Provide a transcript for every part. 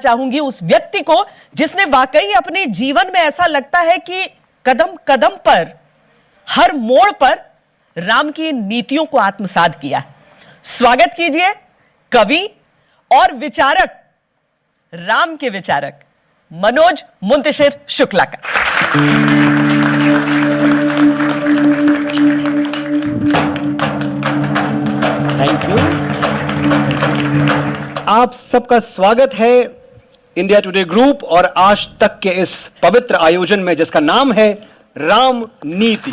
चाहूंगी उस व्यक्ति को जिसने वाकई अपने जीवन में ऐसा लगता है कि कदम कदम पर, हर मोड़ पर राम की नीतियों को आत्मसात किया। स्वागत कीजिए कवि और विचारक, राम के विचारक मनोज मुंतशिर शुक्ला का। Thank you. आप सबका स्वागत है इंडिया टुडे ग्रुप और आज तक के इस पवित्र आयोजन में जिसका नाम है राम नीति।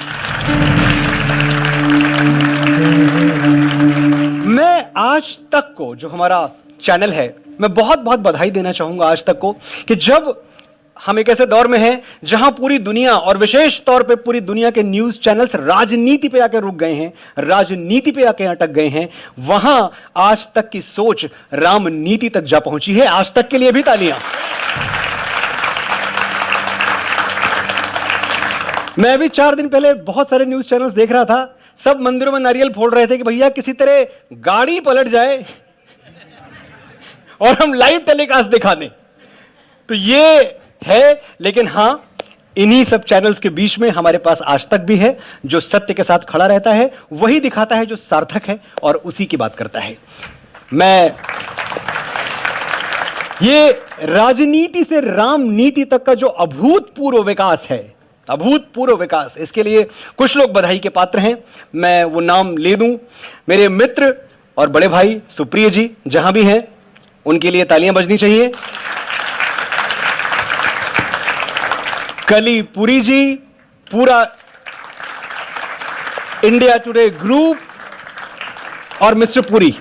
मैं आज तक को, जो हमारा चैनल है, मैं बहुत बहुत बधाई देना चाहूंगा आज तक को कि जब हम एक ऐसे दौर में हैं जहां पूरी दुनिया और विशेष तौर पे पूरी दुनिया के न्यूज चैनल्स राजनीति पे आके रुक गए हैं, राजनीति पे आके अटक गए हैं, वहां आज तक की सोच राम नीति तक जा पहुंची है। आज तक के लिए भी तालियां। मैं अभी 4 दिन पहले बहुत सारे न्यूज चैनल्स देख रहा था, सब मंदिरों में नारियल फोड़ रहे थे कि भैया किसी तरह गाड़ी पलट जाए और हम लाइव टेलीकास्ट दिखा दें। तो ये है, लेकिन हां, इन्हीं सब चैनल्स के बीच में हमारे पास आज तक भी है जो सत्य के साथ खड़ा रहता है, वही दिखाता है जो सार्थक है और उसी की बात करता है। मैं ये राजनीति से राम नीति तक का जो अभूतपूर्व विकास है, अभूतपूर्व विकास, इसके लिए कुछ लोग बधाई के पात्र हैं। मैं वो नाम ले दूं, मेरे मित्र और बड़े भाई सुप्रिय जी जहां भी हैं उनके लिए तालियां बजनी चाहिए। कली पुरी जी, पूरा इंडिया टुडे ग्रुप और मिस्टर पुरी,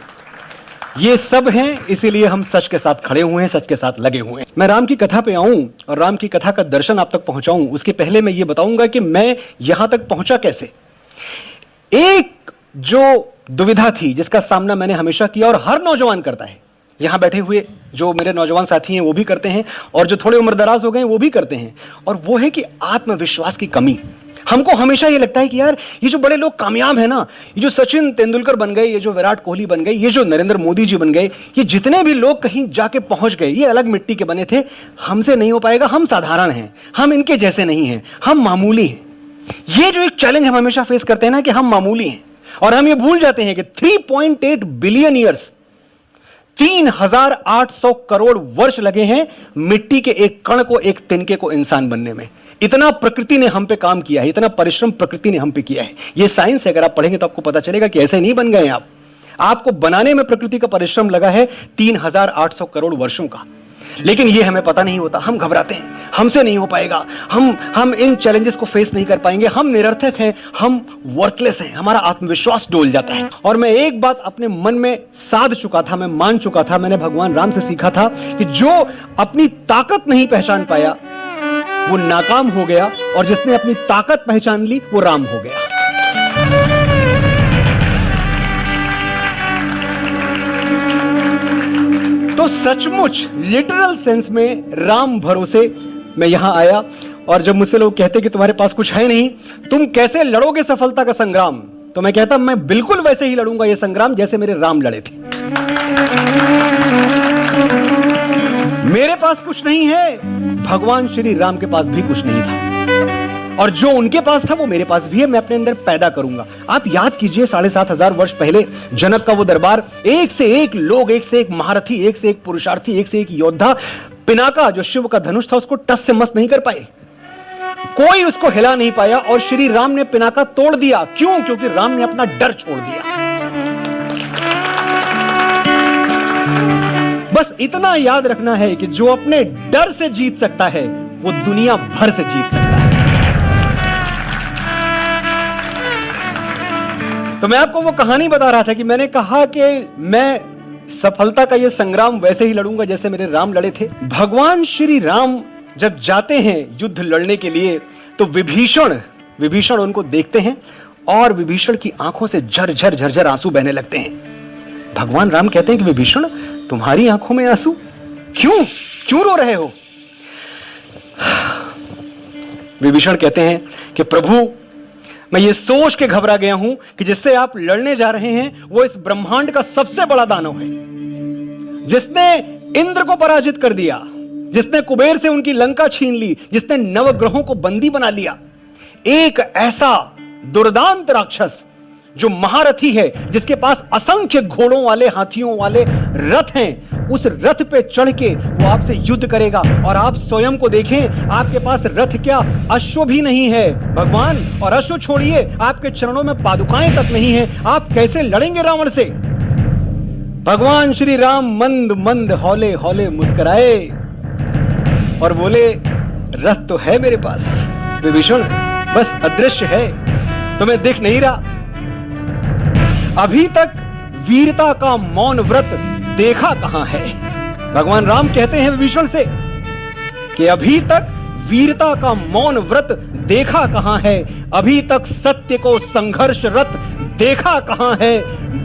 ये सब हैं, इसीलिए हम सच के साथ खड़े हुए हैं, सच के साथ लगे हुए हैं। मैं राम की कथा पे आऊं और राम की कथा का दर्शन आप तक पहुंचाऊं, उसके पहले मैं ये बताऊंगा कि मैं यहां तक पहुंचा कैसे। एक जो दुविधा थी जिसका सामना मैंने हमेशा किया और हर नौजवान करता है, यहां बैठे हुए जो मेरे नौजवान साथी हैं वो भी करते हैं और जो थोड़े उम्रदराज हो गए हैं वो भी करते हैं, और वो है कि आत्मविश्वास की कमी। हमको हमेशा ये लगता है कि यार ये जो बड़े लोग कामयाब हैं ना, ये जो सचिन तेंदुलकर बन गए, ये जो विराट कोहली बन गए, ये जो नरेंद्र मोदी जी बन गए, ये जितने भी लोग कहीं जाके पहुंच गए, ये अलग मिट्टी के बने थे, हमसे नहीं हो पाएगा, हम साधारण हैं, हम इनके जैसे नहीं हैं, हम मामूली हैं। ये जो एक चैलेंज हम हमेशा फेस करते हैं ना कि हम मामूली हैं, और हम ये भूल जाते हैं कि 3.8 बिलियन ईयर्स, 3800 करोड़ वर्ष लगे हैं मिट्टी के एक कण को, एक तिनके को इंसान बनने में। इतना प्रकृति ने हम पे काम किया है, इतना परिश्रम प्रकृति ने हम पे किया है। ये साइंस है, अगर आप पढ़ेंगे तो आपको पता चलेगा कि ऐसे नहीं बन गए आप। आपको बनाने में प्रकृति का परिश्रम लगा है 3800 करोड़ वर्षों का। लेकिन ये हमें पता नहीं होता, हम घबराते हैं, हमसे नहीं हो पाएगा, हम इन चैलेंजेस को फेस नहीं कर पाएंगे, हम निरर्थक हैं, हम वर्थलेस हैं, हमारा आत्मविश्वास डोल जाता है। और मैं एक बात अपने मन में साध चुका था, मैं मान चुका था, मैंने भगवान राम से सीखा था कि जो अपनी ताकत नहीं पहचान पाया वो नाकाम हो गया, और जिसने अपनी ताकत पहचान ली वो राम हो गया। तो सचमुच लिटरल सेंस में राम भरोसे मैं यहां आया, और जब मुझसे लोग कहते कि तुम्हारे पास कुछ है नहीं, तुम कैसे लड़ोगे सफलता का संग्राम, तो मैं कहता मैं बिल्कुल वैसे ही लड़ूंगा ये संग्राम जैसे मेरे राम लड़े थे। मेरे पास कुछ नहीं है, भगवान श्री राम के पास भी कुछ नहीं था, और जो उनके पास था वो मेरे पास भी है, मैं अपने अंदर पैदा करूंगा। आप याद कीजिए 7500 वर्ष पहले जनक का वो दरबार, एक से एक लोग, एक से एक महारथी, एक से एक पुरुषार्थी, एक से एक योद्धा, पिनाका जो शिव का धनुष था उसको टस से मस नहीं कर पाए, कोई उसको हिला नहीं पाया, और श्री राम ने पिनाका तोड़ दिया। क्यों? क्योंकि राम ने अपना डर छोड़ दिया। बस इतना याद रखना है कि जो अपने डर से जीत सकता है वो दुनिया भर से जीत सकता है। तो मैं आपको वो कहानी बता रहा था कि मैंने कहा कि मैं सफलता का ये संग्राम वैसे ही लड़ूंगा जैसे मेरे राम लड़े थे। भगवान श्री राम जब जाते हैं युद्ध लड़ने के लिए तो विभीषण उनको देखते हैं और विभीषण की आंखों से झरझर झरझर आंसू बहने लगते हैं। भगवान राम कहते हैं कि विभीषण, तुम्हारी आंखों में आंसू क्यों रो रहे हो? विभीषण कहते हैं कि प्रभु, मैं ये सोच के घबरा गया हूं कि जिससे आप लड़ने जा रहे हैं वो इस ब्रह्मांड का सबसे बड़ा दानव है, जिसने इंद्र को पराजित कर दिया, जिसने कुबेर से उनकी लंका छीन ली, जिसने नवग्रहों को बंदी बना लिया। एक ऐसा दुर्दांत राक्षस जो महारथी है, जिसके पास असंख्य घोड़ों वाले, हाथियों वाले रथ हैं, उस रथ पे चढ़ के वो आपसे युद्ध करेगा। और आप स्वयं को देखें, आपके पास रथ क्या, अश्व भी नहीं है भगवान। और अश्व छोड़िए, आपके चरणों में पादुकाएं तक नहीं है। आप कैसे लड़ेंगे रावण से? भगवान श्री राम मंद मंद हौले हौले मुस्कुराए और बोले, रथ तो है मेरे पास विभीषण, बस अदृश्य है, तुम्हें दिख नहीं रहा। अभी तक वीरता का मौन व्रत देखा कहां है? भगवान राम कहते हैं विभीषण से कि अभी तक वीरता का मौन व्रत देखा कहां है? अभी तक सत्य को संघर्षरत देखा कहां है?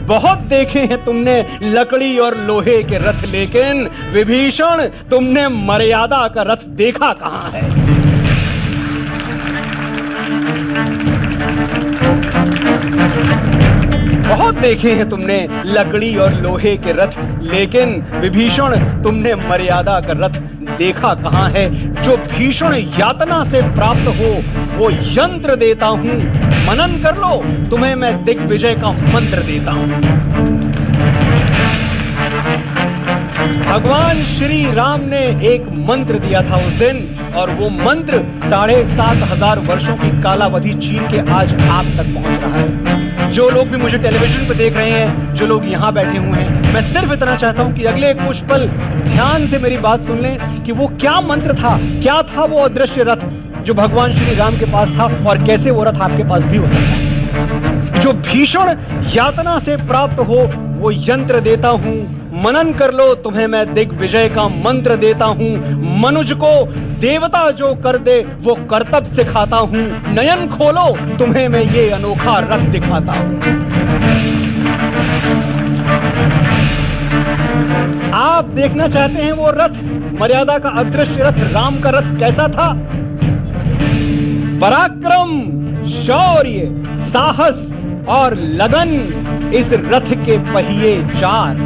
बहुत देखे हैं तुमने लकड़ी और लोहे के रथ, लेकिन विभीषण तुमने मर्यादा का रथ देखा कहां है? बहुत देखे हैं तुमने लकड़ी और लोहे के रथ, लेकिन विभीषण तुमने मर्यादा का रथ देखा कहां है? जो भीषण यातना से प्राप्त हो वो यंत्र देता हूं, मनन कर लो, तुम्हें मैं दिग्विजय का मंत्र देता हूं। भगवान श्री राम ने एक मंत्र दिया था उस दिन, और वो मंत्र 7,500 वर्षों की कालावधि चीर के आज आप तक पहुंच रहा है। जो लोग भी मुझे टेलीविजन पर देख रहे हैं, जो लोग यहां बैठे हुए हैं, मैं सिर्फ इतना चाहता हूं कि अगले कुछ पल ध्यान से मेरी बात सुन लें कि वो क्या मंत्र था, क्या था वो अदृश्य रथ जो भगवान श्री राम के पास था, और कैसे वो रथ आपके पास भी हो सकता है। जो भीषण यातना से प्राप्त हो वो यंत्र देता हूं, मनन कर लो, तुम्हें मैं दिग्विजय का मंत्र देता हूं। मनुज को देवता जो कर दे वो कर्तव्य सिखाता हूं। नयन खोलो, तुम्हें मैं ये अनोखा रथ दिखाता हूं। आप देखना चाहते हैं वो रथ, मर्यादा का अदृश्य रथ, राम का रथ कैसा था? पराक्रम, शौर्य, साहस और लगन इस रथ के पहिए 4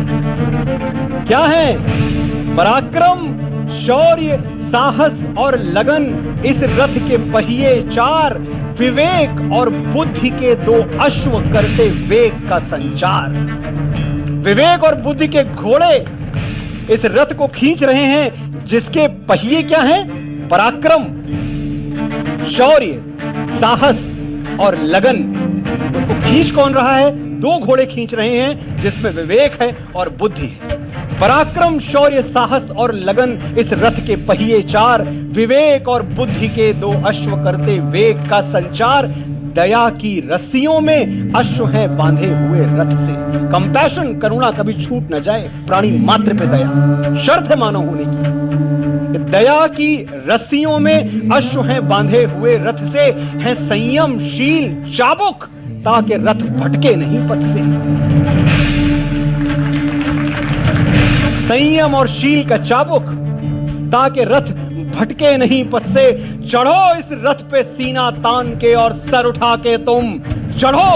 क्या है? पराक्रम, शौर्य, साहस और लगन इस रथ के पहिए 4, विवेक और बुद्धि के 2 अश्व करते वेग का संचार। विवेक और बुद्धि के घोड़े इस रथ को खींच रहे हैं, जिसके पहिए क्या हैं? पराक्रम, शौर्य, साहस और लगन। उसको खींच कौन रहा है? 2 घोड़े खींच रहे हैं, जिसमें विवेक है और बुद्धि है। पराक्रम, शौर्य, साहस और लगन इस रथ के पहिए 4, विवेक और बुद्धि के 2 अश्व करते वेग का संचार। दया की रस्सियों में अश्व हैं बांधे हुए रथ से। कंपैशन, करुणा कभी छूट न जाए, प्राणी मात्र पे दया शर्त है मानव होने की। दया की रस्सियों में अश्व हैं बांधे हुए रथ से, है संयमशील चाबुक, ताकि रथ भटके नहीं पथ से। संयम और शील का चाबुक, ताकि रथ भटके नहीं पथ से। चढ़ो इस रथ पे सीना तान के और सर उठा के तुम, चढ़ो